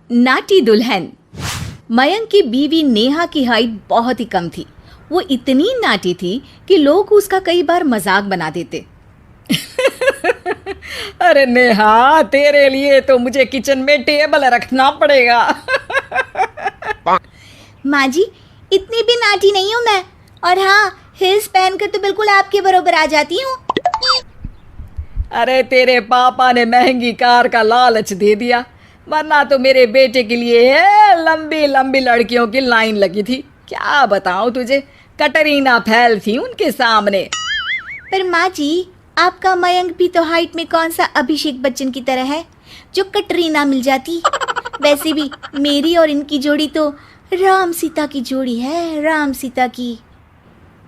नाटी दुल्हन। मयंक की बीवी नेहा की हाइट बहुत ही कम थी। वो इतनी नाटी थी कि लोग उसका कई बार मजाक बना देते। अरे नेहा, तेरे लिए तो मुझे किचन में टेबल रखना पड़ेगा। माँ जी, इतनी भी नाटी नहीं हूँ मैं। और हाँ, हिल्स पहनकर तो बिल्कुल आपके बराबर आ जाती हूँ। अरे तेरे पापा ने महंगी कार का लालच दे दिया, वरना तो मेरे बेटे के लिए लंबी लंबी लड़कियों की लाइन लगी थी। क्या बताऊं तुझे, कटरीना फैल थी उनके सामने। पर माँ जी, आपका मयंक भी तो हाइट में कौन सा अभिषेक बच्चन की तरह है जो कटरीना मिल जाती। वैसे भी मेरी और इनकी जोड़ी तो राम सीता की जोड़ी है, राम सीता की।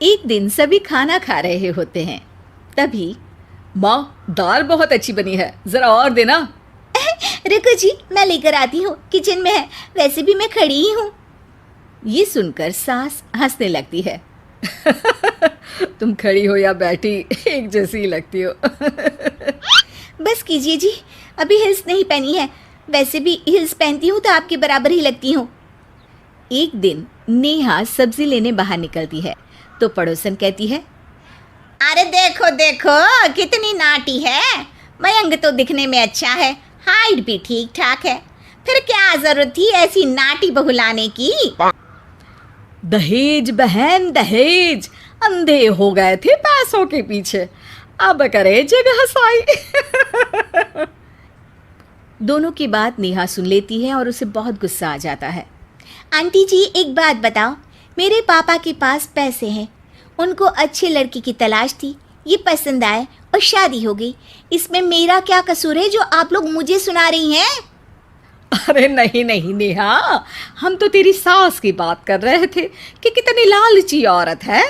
एक दिन सभी खाना खा रहे होते हैं, तभी माँ, दाल बहुत अच्छी बनी है, जरा और देना। रुको जी, मैं लेकर आती हूँ, किचन में है, वैसे भी मैं खड़ी ही हूँ। ये सुनकर सास हंसने लगती है। तुम खड़ी हो या बैठी, एक जैसी ही लगती हो। बस कीजिए जी, अभी हिल्स नहीं पहनी है, वैसे भी हिल्स पहनती हूँ तो आपके बराबर ही लगती हूँ। एक दिन नेहा सब्जी लेने बाहर निकलती है तो पड़ोसन कहती है, अरे देखो देखो कितनी नाटी है। मयंक तो दिखने में अच्छा है, हाइट भी ठीक ठाक है, फिर क्या जरूरत थी ऐसी नाटी बहू लाने की। दहेज बहन, दहेज। अंधे हो गए थे पैसों के पीछे, अब करे जगह साई। दोनों की बात नेहा सुन लेती है और उसे बहुत गुस्सा आ जाता है। आंटी जी, एक बात बताओ, मेरे पापा के पास पैसे हैं, उनको अच्छी लड़की की तलाश थी, ये पसंद आए और शादी हो गई। इसमें मेरा क्या कसूर है जो आप लोग मुझे सुना रही हैं? अरे नहीं नहीं नेहा, हम तो तेरी सास की बात कर रहे थे कि कितनी लालची औरत है।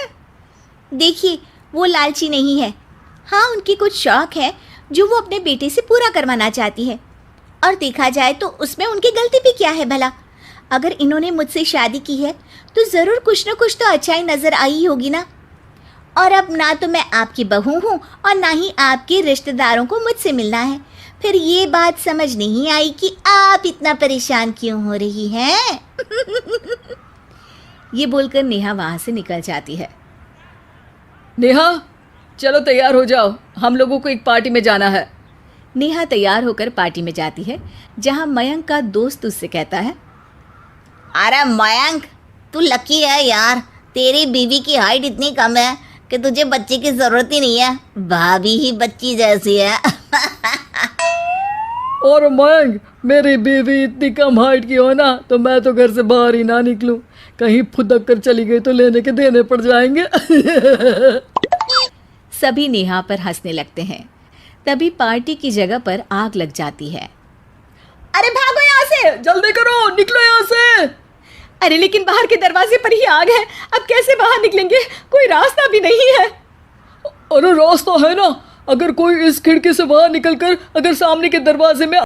देखिए, वो लालची नहीं है। हाँ, उनकी कुछ शौक है जो वो अपने बेटे से पूरा करवाना चाहती है, और देखा जाए तो उसमें उनकी गलती भी क्या है भला। अगर इन्होंने मुझसे शादी की है तो ज़रूर कुछ न कुछ तो अच्छाई नज़र आई होगी ना। और अब ना तो मैं आपकी बहू हूँ और ना ही आपके रिश्तेदारों को मुझसे मिलना है। फिर ये बात समझ नहीं आई कि आप इतना परेशान क्यों हो रही हैं। ये बोलकर नेहा वहाँ से निकल जाती है। नेहा, चलो तैयार हो जाओ, हम लोगों को एक पार्टी में जाना है। नेहा तैयार होकर पार्टी में जाती है, जहाँ मयंक का दोस्त उससे कहता है, अरे मयंक, तू लकी है यार, तेरी बीवी की हाइट इतनी कम है कि तुझे बच्चे की ज़रूरत ही नहीं है, भाभी ही बच्ची जैसी है। और मयंक, मेरी बीवी इतनी कम हाइट की हो ना तो मैं तो घर से बाहर ही ना निकलूं, कहीं फुदक कर चली गई तो लेने के देने पड़ जाएंगे। सभी नेहा पर हंसने लगते हैं। तभी पार्टी की जगह पर आग लग जाती है। अरे भागो यहाँ से, जल्दी करो, निकलो यहाँ से। अरे लेकिन बाहर के दरवाजे पर ही आग है, अब कैसे बाहर निकलेंगे? कोई रास्ता भी नहीं है। अरे रास्ता है ना, अगर कोई इस खिड़की से बाहर निकलकर अगर सामने के दरवाजे में